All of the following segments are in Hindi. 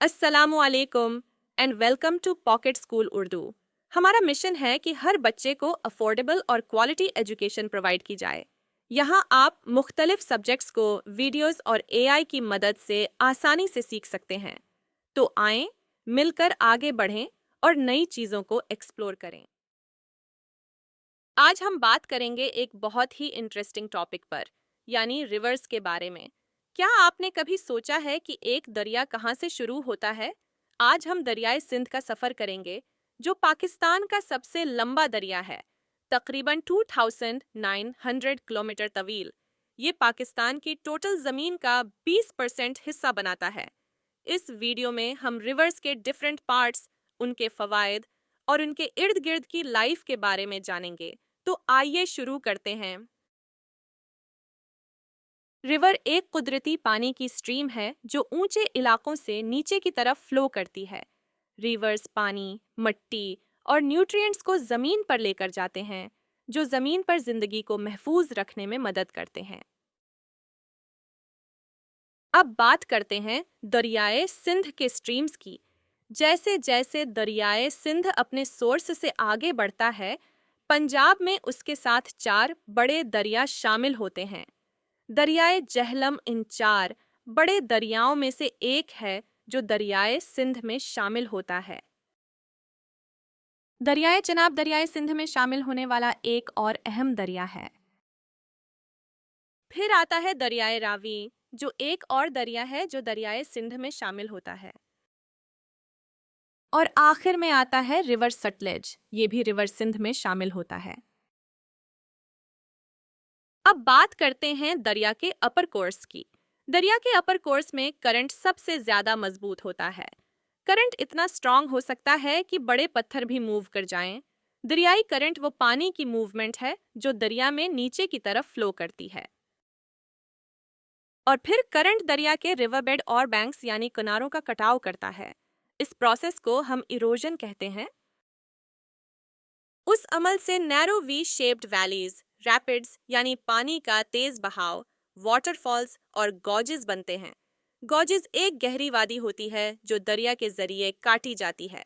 अस्सलामुअलैकुम and welcome to pocket school Urdu. हमारा मिशन है कि हर बच्चे को अफोर्डेबल और क्वालिटी एजुकेशन प्रोवाइड की जाए। यहाँ आप मुख्तलिफ सब्जेक्ट्स को वीडियोस और एआई की मदद से आसानी से सीख सकते हैं। तो आएं, मिलकर आगे बढ़ें और नई चीज़ों को एक्सप्लोर करें। आज हम बात करेंगे एक बहुत ही इंटरेस्टिंग टॉपिक पर, यानी रिवर्स के बारे में। क्या आपने कभी सोचा है कि एक दरिया कहाँ से शुरू होता है? आज हम दरियाए सिंध का सफ़र करेंगे, जो पाकिस्तान का सबसे लंबा दरिया है, तकरीबन 2900 किलोमीटर तवील। ये पाकिस्तान की टोटल ज़मीन का 20% हिस्सा बनाता है। इस वीडियो में हम रिवर्स के डिफरेंट पार्ट्स, उनके फ़वाइद और उनके इर्द गिर्द की लाइफ के बारे में जानेंगे। तो आइए शुरू करते हैं। रिवर एक कुदरती पानी की स्ट्रीम है जो ऊंचे इलाकों से नीचे की तरफ फ्लो करती है। रिवर्स पानी, मिट्टी और न्यूट्रिएंट्स को ज़मीन पर लेकर जाते हैं, जो ज़मीन पर ज़िंदगी को महफूज रखने में मदद करते हैं। अब बात करते हैं दरियाए सिंध के स्ट्रीम्स की। जैसे जैसे दरियाए सिंध अपने सोर्स से आगे बढ़ता है, पंजाब में उसके साथ 4 बड़े दरिया शामिल होते हैं। दरियाए जहलम इन 4 बड़े दरियाओं में से एक है जो दरियाए सिंध में शामिल होता है। दरियाए चनाब दरियाए सिंध में शामिल होने वाला एक और अहम दरिया है। फिर आता है दरियाए रावी, जो एक और दरिया है जो दरियाए सिंध में शामिल होता है। और आखिर में आता है रिवर सतलेज, ये भी रिवर सिंध में शामिल होता है। अब बात करते हैं दरिया के अपर कोर्स की। दरिया के अपर कोर्स में करंट सबसे ज्यादा मजबूत होता है। करंट इतना स्ट्रांग हो सकता है कि बड़े पत्थर भी मूव कर जाएं। दरियाई करंट वो पानी की मूवमेंट है जो दरिया में नीचे की तरफ फ्लो करती है। और फिर करंट दरिया के रिवरबेड और बैंक्स यानी किनारों का कटाव करता है। इस प्रोसेस को हम इरोजन कहते हैं। उस अमल से narrow V shaped valleys, rapids यानी पानी का तेज बहाव, वाटरफॉल्स और गॉजेस बनते हैं। गॉजेस एक गहरी वादी होती है जो दरिया के जरिए काटी जाती है।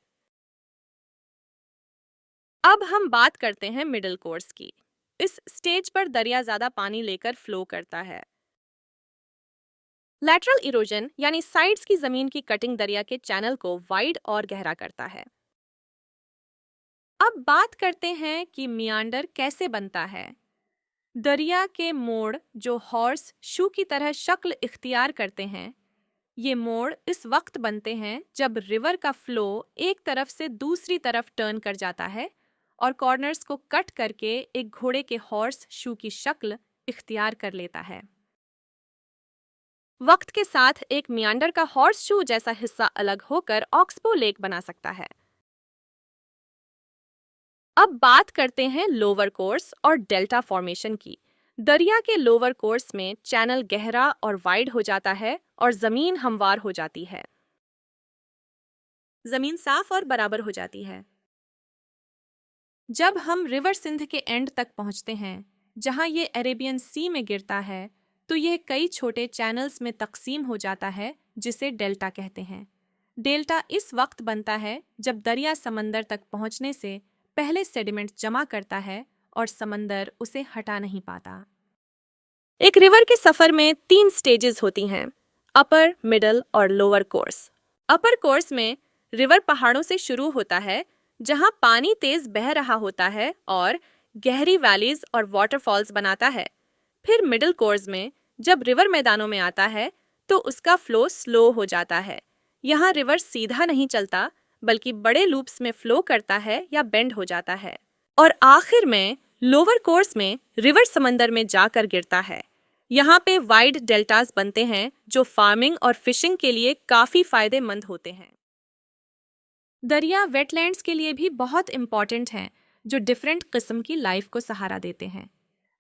अब हम बात करते हैं मिडिल कोर्स की। इस स्टेज पर दरिया ज्यादा पानी लेकर फ्लो करता है। लैटरल इरोजन यानी साइड्स की जमीन की कटिंग दरिया के चैनल को वाइड और गहरा करता है। अब बात करते हैं कि मियांडर कैसे बनता है। दरिया के मोड़ जो हॉर्स शू की तरह शक्ल इख्तियार करते हैं, ये मोड़ इस वक्त बनते हैं जब रिवर का फ्लो एक तरफ से दूसरी तरफ टर्न कर जाता है और कॉर्नर्स को कट करके एक घोड़े के हॉर्स शू की शक्ल इख्तियार कर लेता है। वक्त के साथ एक मियांडर का हॉर्स शू जैसा हिस्सा अलग होकर ऑक्सबो लेक बना सकता है। अब बात करते हैं लोअर कोर्स और डेल्टा फॉर्मेशन की। दरिया के लोअर कोर्स में चैनल गहरा और वाइड हो जाता है और जमीन हमवार हो जाती है। जमीन साफ और बराबर हो जाती है। जब हम रिवर सिंध के एंड तक पहुंचते हैं, जहां ये अरेबियन सी में गिरता है, तो यह कई छोटे चैनल्स में तकसीम हो जाता है, जिसे डेल्टा कहते हैं। डेल्टा इस वक्त बनता है जब दरिया समंदर तक पहुंचने से पहले सेडिमेंट जमा करता है और समंदर उसे हटा नहीं पाता। एक रिवर के सफर में 3 स्टेजेस होती हैं, अपर, मिडल और लोअर कोर्स। अपर कोर्स में रिवर पहाड़ों से शुरू होता है, जहां पानी तेज बह रहा होता है और गहरी वैलीज और वाटरफॉल्स बनाता है। फिर मिडिल कोर्स में जब रिवर मैदानों में आता है तो उसका फ्लो स्लो हो जाता है। यहाँ रिवर सीधा नहीं चलता, बल्कि बड़े लूप्स में फ्लो करता है या बेंड हो जाता है। और आखिर में लोअर कोर्स में रिवर समंदर में जाकर गिरता है। यहाँ पे वाइड डेल्टास बनते हैं जो फार्मिंग और फिशिंग के लिए काफी फायदेमंद होते हैं। दरिया वेटलैंड्स के लिए भी बहुत इम्पॉर्टेंट हैं, जो डिफरेंट किस्म की लाइफ को सहारा देते हैं।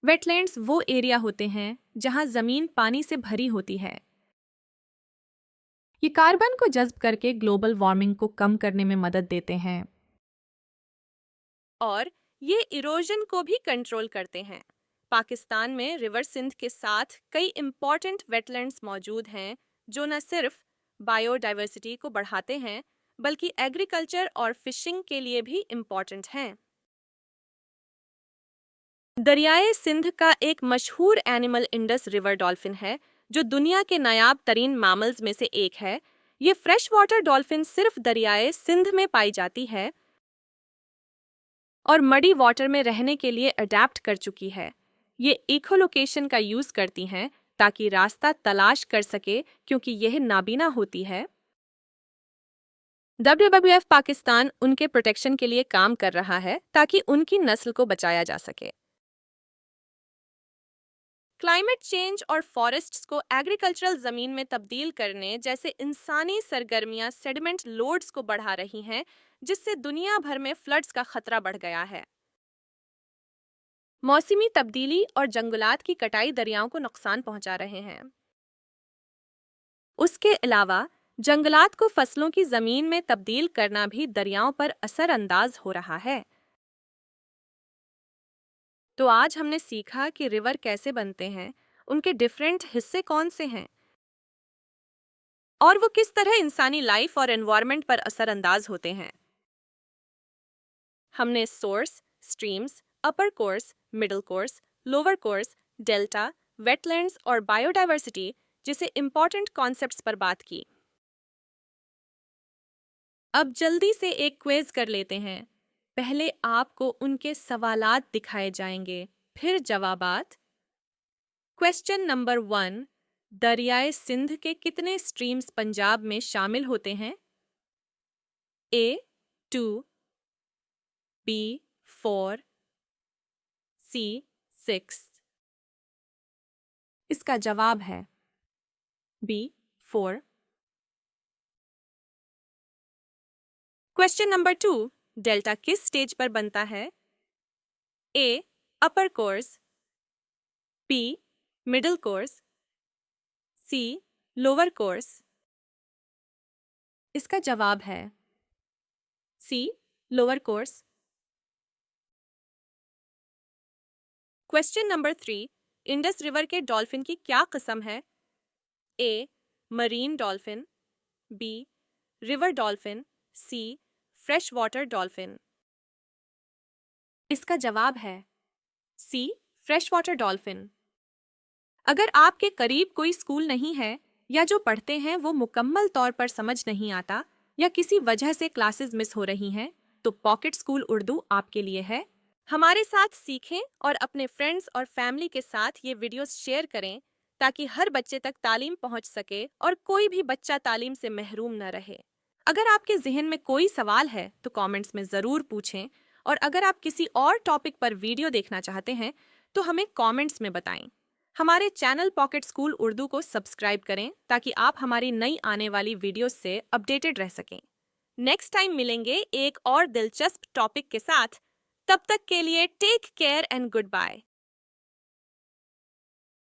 वेटलैंड्स वो एरिया होते हैं जहाँ जमीन पानी से भरी होती है। ये कार्बन को जज्ब करके ग्लोबल वार्मिंग को कम करने में मदद देते हैं और ये इरोजन को भी कंट्रोल करते हैं। पाकिस्तान में रिवर सिंध के साथ कई इम्पॉर्टेंट वेटलैंड्स मौजूद हैं जो न सिर्फ बायोडाइवर्सिटी को बढ़ाते हैं, बल्कि एग्रीकल्चर और फिशिंग के लिए भी इम्पोर्टेंट हैं। दरियाए सिंध का एक मशहूर एनिमल इंडस रिवर डॉल्फिन है, जो दुनिया के नायाब तरीन मैमल्स में से एक है। ये फ्रेश वाटर डॉल्फिन सिर्फ दरियाए सिंध में पाई जाती है और मडी वाटर में रहने के लिए अडेप्ट कर चुकी है। ये इकोलोकेशन का यूज करती हैं ताकि रास्ता तलाश कर सके, क्योंकि यह नाबीना होती है। WWF पाकिस्तान उनके प्रोटेक्शन के लिए काम कर रहा है ताकि उनकी नस्ल को बचाया जा सके। क्लाइमेट चेंज और फॉरेस्ट्स को एग्रीकल्चरल जमीन में तब्दील करने जैसे इंसानी सरगर्मियां सेडिमेंट लोड्स को बढ़ा रही हैं, जिससे दुनिया भर में फ्लड्स का खतरा बढ़ गया है। मौसमी तब्दीली और जंगलात की कटाई दरियाओं को नुकसान पहुंचा रहे हैं। उसके अलावा जंगलात को फसलों की जमीन में तब्दील करना भी दरियाओं पर असरअंदाज हो रहा है। तो आज हमने सीखा कि रिवर कैसे बनते हैं, उनके डिफरेंट हिस्से कौन से हैं और वो किस तरह इंसानी लाइफ और एनवायरनमेंट पर असरअंदाज होते हैं। हमने source, streams, upper course, middle course, lower course, delta, wetlands और बायोडाइवर्सिटी जैसे इंपॉर्टेंट कॉन्सेप्ट्स पर बात की। अब जल्दी से एक क्विज कर लेते हैं। पहले आपको उनके सवालात दिखाए जाएंगे, फिर जवाबात। क्वेश्चन नंबर 1, दरियाए सिंध के कितने स्ट्रीम्स पंजाब में शामिल होते हैं? A 2, B 4, C 6। इसका जवाब है B 4। क्वेश्चन नंबर 2, डेल्टा किस स्टेज पर बनता है? A upper course, B middle course, C lower course. इसका जवाब है C lower course. Question number 3, Indus river के डॉल्फिन की क्या किस्म है? A marine dolphin, B river dolphin, C fresh water dolphin. इसका जवाब है C फ्रेश वाटर डॉल्फिन। अगर आपके करीब कोई स्कूल नहीं है या जो पढ़ते हैं वो मुकम्मल तौर पर समझ नहीं आता या किसी वजह से क्लासेस मिस हो रही हैं, तो पॉकेट स्कूल उर्दू आपके लिए है। हमारे साथ सीखें और अपने फ्रेंड्स और फैमिली के साथ ये वीडियोस शेयर करें ताकि हर बच्चे तक तालीम पहुंच सके और कोई भी बच्चा तालीम से महरूम न रहे। अगर आपके जहन में कोई सवाल है तो कमेंट्स में ज़रूर पूछें, और अगर आप किसी और टॉपिक पर वीडियो देखना चाहते हैं तो हमें कमेंट्स में बताएं। हमारे चैनल पॉकेट स्कूल उर्दू को सब्सक्राइब करें ताकि आप हमारी नई आने वाली वीडियोस से अपडेटेड रह सकें। नेक्स्ट टाइम मिलेंगे एक और दिलचस्प टॉपिक के साथ। तब तक के लिए take care and good bye.